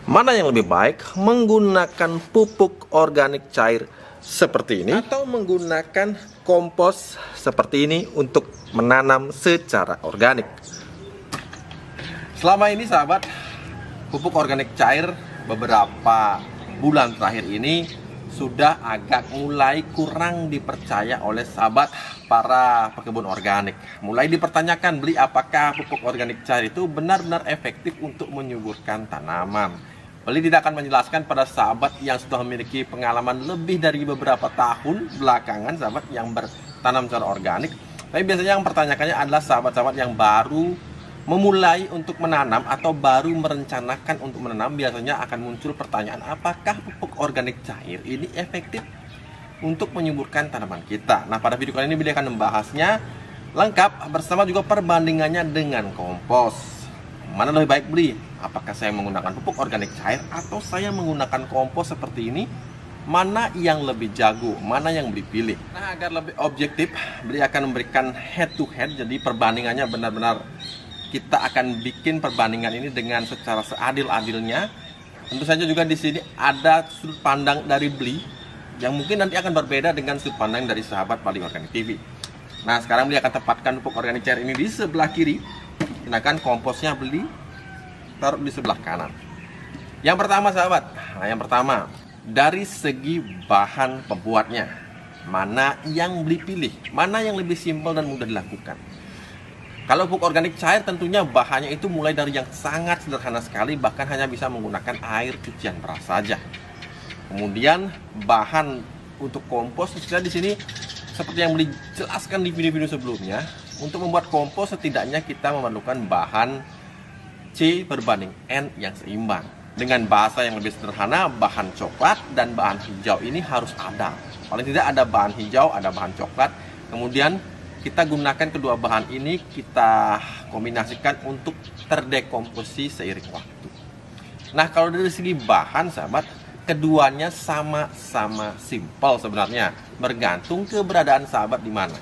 Mana yang lebih baik, menggunakan pupuk organik cair seperti ini atau menggunakan kompos seperti ini untuk menanam secara organik? Selama ini sahabat, pupuk organik cair beberapa bulan terakhir ini sudah agak mulai kurang dipercaya oleh sahabat para pekebun organik. Mulai dipertanyakan, beli apakah pupuk organik cair itu benar-benar efektif untuk menyuburkan tanaman. Beli tidak akan menjelaskan pada sahabat yang sudah memiliki pengalaman lebih dari beberapa tahun belakangan, sahabat yang bertanam secara organik. Tapi biasanya yang pertanyakannya adalah sahabat-sahabat yang baru memulai untuk menanam atau baru merencanakan untuk menanam. Biasanya akan muncul pertanyaan, apakah pupuk organik cair ini efektif untuk menyuburkan tanaman kita? Nah, pada video kali ini Billy akan membahasnya lengkap bersama juga perbandingannya dengan kompos. Mana lebih baik beli? Apakah saya menggunakan pupuk organik cair atau saya menggunakan kompos seperti ini? Mana yang lebih jago? Mana yang beli pilih? Nah, agar lebih objektif, Billy akan memberikan head to head. Jadi perbandingannya benar-benar kita akan bikin perbandingan ini dengan secara seadil-adilnya. Tentu saja juga di sini ada sudut pandang dari Beli yang mungkin nanti akan berbeda dengan sudut pandang dari sahabat Bali Organik TV. Nah, sekarang Beli akan tempatkan pupuk organik cair ini di sebelah kiri, sedangkan komposnya Beli taruh di sebelah kanan. Yang pertama sahabat, yang pertama dari segi bahan pembuatnya, mana yang Beli pilih, mana yang lebih simpel dan mudah dilakukan. Kalau pupuk organik cair tentunya bahannya itu mulai dari yang sangat sederhana sekali, bahkan hanya bisa menggunakan air cucian beras saja. Kemudian bahan untuk kompos di sini seperti yang Beli jelaskan di video-video sebelumnya, untuk membuat kompos setidaknya kita memerlukan bahan C berbanding N yang seimbang. Dengan bahasa yang lebih sederhana, bahan coklat dan bahan hijau ini harus ada. Paling tidak ada bahan hijau, ada bahan coklat. Kemudian kita gunakan kedua bahan ini, kita kombinasikan untuk terdekomposisi seiring waktu. Nah, kalau dari segi bahan sahabat, keduanya sama-sama simpel sebenarnya, bergantung keberadaan sahabat di mana.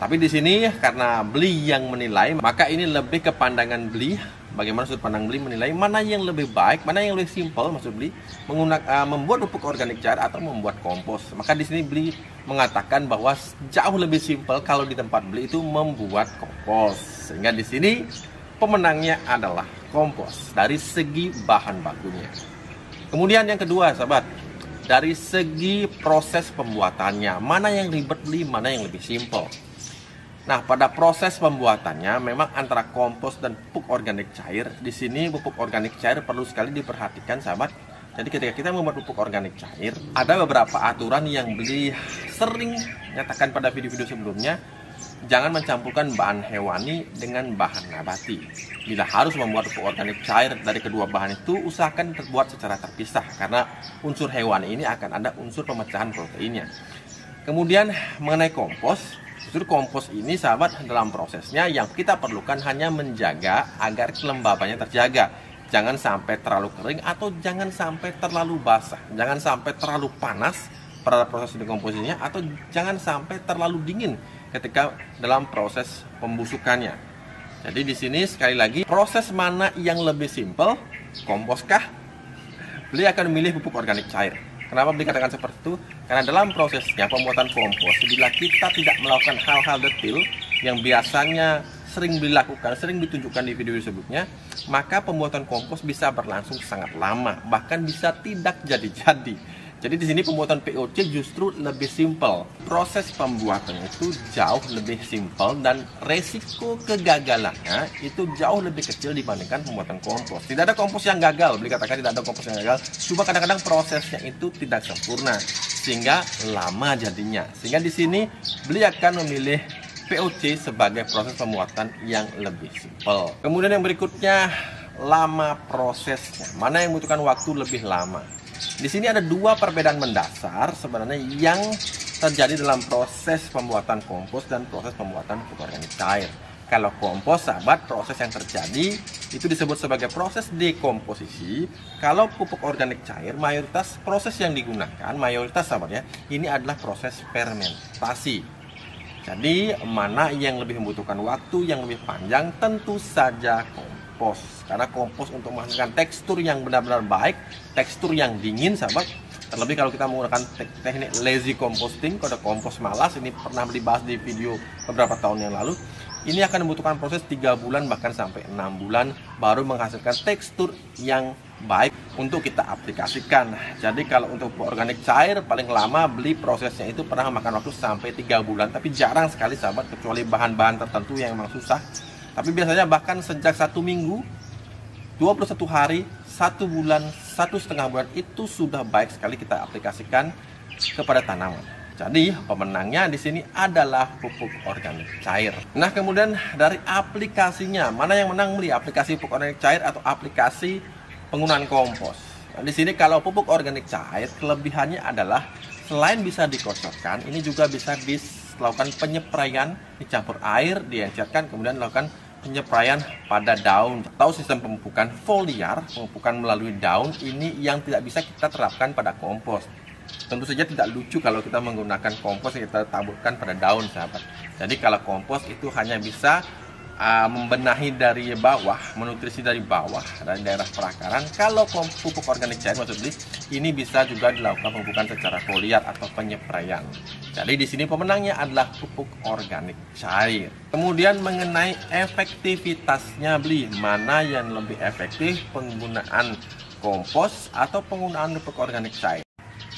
Tapi di sini karena Beli yang menilai, maka ini lebih ke pandangan Beli. Bagaimana sudut pandang Beli menilai mana yang lebih baik, mana yang lebih simpel maksud Beli menggunakan membuat pupuk organik cair atau membuat kompos. Maka di sini Beli mengatakan bahwa jauh lebih simpel kalau di tempat Beli itu membuat kompos. Sehingga di sini pemenangnya adalah kompos dari segi bahan bakunya. Kemudian yang kedua sahabat, dari segi proses pembuatannya, mana yang ribet Beli, mana yang lebih simpel. Nah, pada proses pembuatannya memang antara kompos dan pupuk organik cair, di sini pupuk organik cair perlu sekali diperhatikan sahabat. Jadi ketika kita membuat pupuk organik cair, ada beberapa aturan yang Beli sering nyatakan pada video-video sebelumnya. Jangan mencampurkan bahan hewani dengan bahan nabati. Bila harus membuat pupuk organik cair dari kedua bahan itu, usahakan terbuat secara terpisah, karena unsur hewani ini akan ada unsur pemecahan proteinnya. Kemudian mengenai kompos, justru kompos ini sahabat dalam prosesnya yang kita perlukan hanya menjaga agar kelembabannya terjaga. Jangan sampai terlalu kering atau jangan sampai terlalu basah. Jangan sampai terlalu panas pada proses dekomposisinya atau jangan sampai terlalu dingin ketika dalam proses pembusukannya. Jadi di sini sekali lagi, proses mana yang lebih simpel? Komposkah? Beli akan memilih pupuk organik cair. Kenapa Beli katakan seperti itu? Karena dalam prosesnya pembuatan kompos, bila kita tidak melakukan hal-hal detail yang biasanya sering dilakukan, sering ditunjukkan di video sebelumnya, maka pembuatan kompos bisa berlangsung sangat lama, bahkan bisa tidak jadi-jadi. Jadi di sini pembuatan POC justru lebih simpel. Proses pembuatannya itu jauh lebih simpel dan resiko kegagalannya itu jauh lebih kecil dibandingkan pembuatan kompos. Tidak ada kompos yang gagal, Beli katakan tidak ada kompos yang gagal. Cuma kadang-kadang prosesnya itu tidak sempurna sehingga lama jadinya. Sehingga di sini Beli akan memilih POC sebagai proses pembuatan yang lebih simpel. Kemudian yang berikutnya, lama prosesnya. Mana yang membutuhkan waktu lebih lama? Di sini ada dua perbedaan mendasar sebenarnya yang terjadi dalam proses pembuatan kompos dan proses pembuatan pupuk organik cair. Kalau kompos sahabat, proses yang terjadi itu disebut sebagai proses dekomposisi. Kalau pupuk organik cair, mayoritas proses yang digunakan, mayoritas sahabat ya, ini adalah proses fermentasi. Jadi mana yang lebih membutuhkan waktu yang lebih panjang? Tentu saja kompos. kompos. Karena kompos untuk menghasilkan tekstur yang benar-benar baik, tekstur yang dingin sahabat. Terlebih kalau kita menggunakan teknik lazy composting, kode kompos malas, ini pernah dibahas di video beberapa tahun yang lalu. Ini akan membutuhkan proses 3 bulan bahkan sampai 6 bulan baru menghasilkan tekstur yang baik untuk kita aplikasikan. Jadi kalau untuk pupuk organik cair paling lama beli prosesnya itu pernah makan waktu sampai 3 bulan, tapi jarang sekali sahabat, kecuali bahan-bahan tertentu yang memang susah. Tapi biasanya bahkan sejak 1 minggu, 21 hari, 1 bulan, 1,5 bulan itu sudah baik sekali kita aplikasikan kepada tanaman. Jadi pemenangnya di sini adalah pupuk organik cair. Nah, kemudian dari aplikasinya, mana yang menang beli aplikasi pupuk organik cair atau aplikasi penggunaan kompos? Nah, di sini kalau pupuk organik cair kelebihannya adalah selain bisa dikocorkan, ini juga bisa dilakukan penyepraian, dicampur air, diencerkan, kemudian dilakukan penyepraian pada daun atau sistem pemupukan foliar, pemupukan melalui daun, ini yang tidak bisa kita terapkan pada kompos. Tentu saja tidak lucu kalau kita menggunakan kompos yang kita taburkan pada daun sahabat. Jadi kalau kompos itu hanya bisa membenahi dari bawah, menutrisi dari bawah, dari daerah perakaran. Kalau pupuk organik cair maksudnya ini bisa juga dilakukan pemupukan secara foliar atau penyepraian. Jadi di sini pemenangnya adalah pupuk organik cair. Kemudian mengenai efektivitasnya beli, mana yang lebih efektif, penggunaan kompos atau penggunaan pupuk organik cair?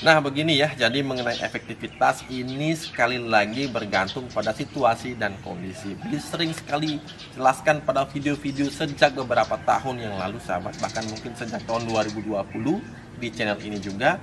Nah begini ya, jadi mengenai efektivitas ini sekali lagi bergantung pada situasi dan kondisi. Beli sering sekali jelaskan pada video-video sejak beberapa tahun yang lalu sahabat, bahkan mungkin sejak tahun 2020 di channel ini juga.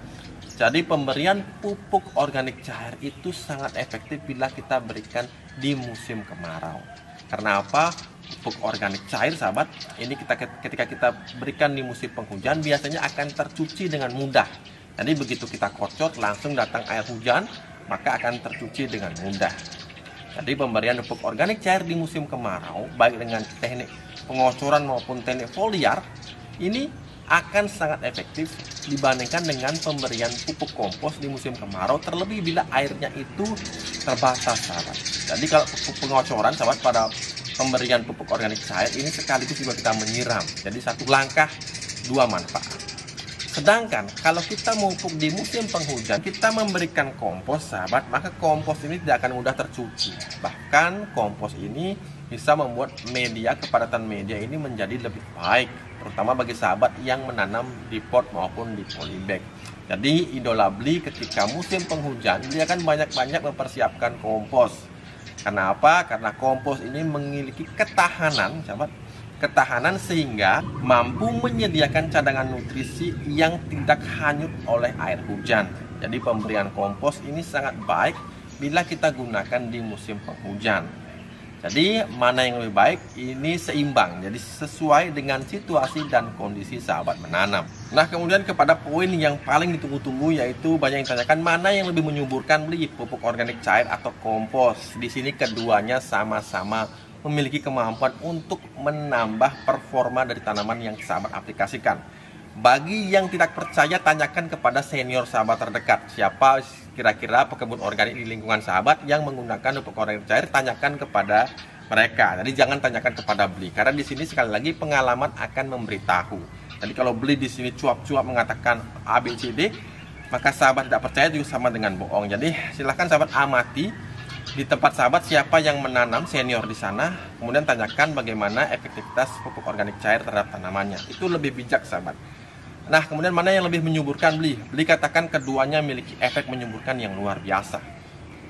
Jadi pemberian pupuk organik cair itu sangat efektif bila kita berikan di musim kemarau. Karena apa? Pupuk organik cair sahabat, ini ketika kita berikan di musim penghujan biasanya akan tercuci dengan mudah. Jadi begitu kita kocok langsung datang air hujan, maka akan tercuci dengan mudah. Jadi pemberian pupuk organik cair di musim kemarau, baik dengan teknik pengocoran maupun teknik foliar, ini akan sangat efektif dibandingkan dengan pemberian pupuk kompos di musim kemarau, terlebih bila airnya itu terbatas sahabat. Jadi kalau pupuk pengocoran sahabat pada pemberian pupuk organik cair ini sekaligus juga kita menyiram. Jadi satu langkah, dua manfaat. Sedangkan kalau kita memupuk di musim penghujan, kita memberikan kompos sahabat, maka kompos ini tidak akan mudah tercuci. Bahkan kompos ini bisa membuat media, kepadatan media ini menjadi lebih baik, terutama bagi sahabat yang menanam di pot maupun di polybag. Jadi idola beli ketika musim penghujan dia akan banyak-banyak mempersiapkan kompos. Karena apa? Karena kompos ini memiliki ketahanan sahabat, ketahanan sehingga mampu menyediakan cadangan nutrisi yang tidak hanyut oleh air hujan. Jadi pemberian kompos ini sangat baik bila kita gunakan di musim penghujan. Jadi mana yang lebih baik? Ini seimbang, jadi sesuai dengan situasi dan kondisi sahabat menanam. Nah kemudian kepada poin yang paling ditunggu-tunggu, yaitu banyak yang tanyakan mana yang lebih menyuburkan beli pupuk organik cair atau kompos. Di sini keduanya sama-sama memiliki kemampuan untuk menambah performa dari tanaman yang sahabat aplikasikan. Bagi yang tidak percaya, tanyakan kepada senior sahabat terdekat. Siapa kira-kira pekebun organik di lingkungan sahabat yang menggunakan pupuk organik cair, tanyakan kepada mereka. Jadi jangan tanyakan kepada beli, karena di sini sekali lagi pengalaman akan memberitahu. Jadi kalau beli di sini cuap-cuap mengatakan A, B, C, D, maka sahabat tidak percaya juga sama dengan bohong. Jadi silahkan sahabat amati di tempat sahabat siapa yang menanam senior di sana, kemudian tanyakan bagaimana efektivitas pupuk organik cair terhadap tanamannya. Itu lebih bijak sahabat. Nah kemudian mana yang lebih menyuburkan beli? Beli katakan keduanya memiliki efek menyuburkan yang luar biasa.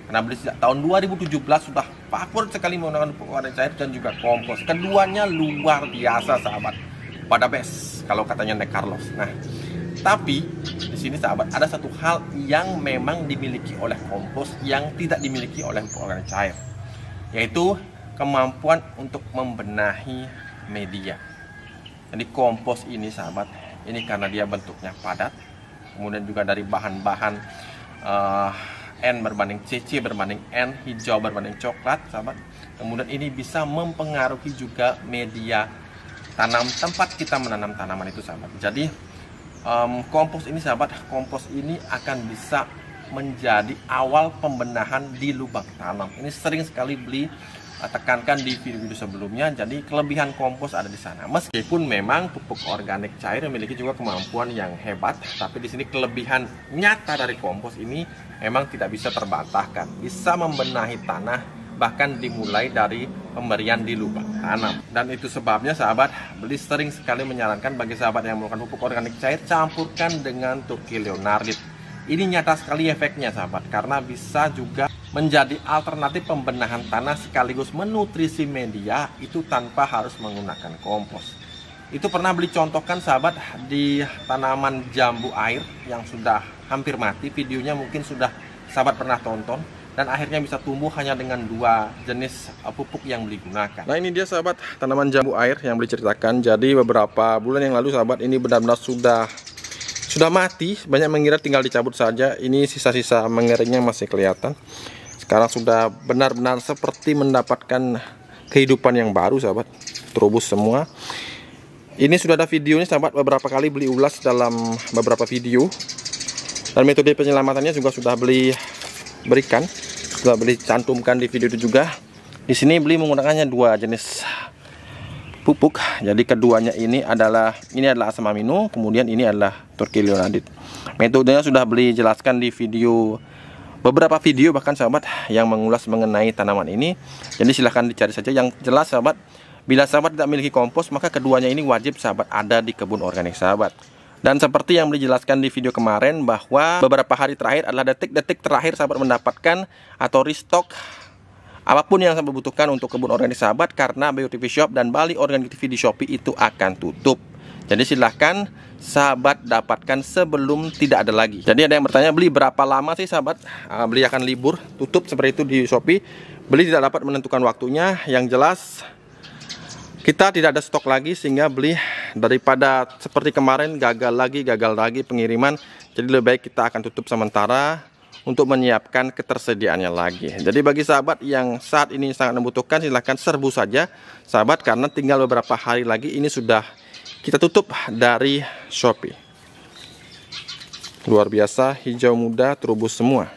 Karena beli sejak tahun 2017 sudah favorit sekali menggunakan pupuk organik cair dan juga kompos. Keduanya luar biasa sahabat, pada best kalau katanya Nek Carlos. Nah tapi di sini sahabat ada satu hal yang memang dimiliki oleh kompos yang tidak dimiliki oleh pupuk organik cair, yaitu kemampuan untuk membenahi media. Jadi kompos ini sahabat, ini karena dia bentuknya padat, kemudian juga dari bahan-bahan N berbanding CC berbanding N, hijau berbanding coklat sahabat. Kemudian ini bisa mempengaruhi juga media tanam tempat kita menanam tanaman itu sahabat. Jadi kompos ini sahabat, kompos ini akan bisa menjadi awal pembenahan di lubang tanam. Ini sering sekali beli tekankan di video-video sebelumnya. Jadi kelebihan kompos ada di sana. Meskipun memang pupuk organik cair memiliki juga kemampuan yang hebat, tapi di sini kelebihan nyata dari kompos ini memang tidak bisa terbantahkan. Bisa membenahi tanah, bahkan dimulai dari pemberian di lubang tanam. Dan itu sebabnya sahabat, beli sering sekali menyarankan bagi sahabat yang melakukan pupuk organik cair, campurkan dengan Turki Leonardit. Ini nyata sekali efeknya sahabat, karena bisa juga menjadi alternatif pembenahan tanah sekaligus menutrisi media itu tanpa harus menggunakan kompos. Itu pernah beli contohkan sahabat di tanaman jambu air yang sudah hampir mati. Videonya mungkin sudah sahabat pernah tonton. Dan akhirnya bisa tumbuh hanya dengan 2 jenis pupuk yang beli gunakan. Nah, ini dia sahabat tanaman jambu air yang beli ceritakan. Jadi beberapa bulan yang lalu sahabat, ini benar-benar sudah mati. Banyak mengira tinggal dicabut saja. Ini sisa-sisa mengeringnya masih kelihatan. Sekarang sudah benar-benar seperti mendapatkan kehidupan yang baru sahabat. Terubus semua. Ini sudah ada videonya sahabat, beberapa kali beli ulas dalam beberapa video. Dan metode penyelamatannya juga sudah berikan, sudah beli cantumkan di video itu juga. Di sini beli menggunakannya 2 jenis pupuk. Jadi keduanya ini adalah asam amino, kemudian ini adalah Turki Leonardit. Metodenya sudah beli jelaskan di beberapa video bahkan sahabat yang mengulas mengenai tanaman ini. Jadi silahkan dicari saja. Yang jelas sahabat, bila sahabat tidak memiliki kompos, maka keduanya ini wajib sahabat ada di kebun organik sahabat. Dan seperti yang dijelaskan di video kemarin, bahwa beberapa hari terakhir adalah detik-detik terakhir sahabat mendapatkan atau restock apapun yang sahabat butuhkan untuk kebun organik sahabat, karena BioTV Shop dan Bali Organic TV di Shopee itu akan tutup. Jadi silahkan sahabat dapatkan sebelum tidak ada lagi. Jadi ada yang bertanya, beli berapa lama sih sahabat? Beli akan libur, tutup seperti itu di Shopee. Beli tidak dapat menentukan waktunya. Yang jelas kita tidak ada stok lagi, sehingga beli daripada seperti kemarin gagal lagi pengiriman. Jadi lebih baik kita akan tutup sementara untuk menyiapkan ketersediaannya lagi. Jadi bagi sahabat yang saat ini sangat membutuhkan, silahkan serbu saja sahabat, karena tinggal beberapa hari lagi ini sudah kita tutup dari Shopee. Luar biasa, hijau muda, terubus semua.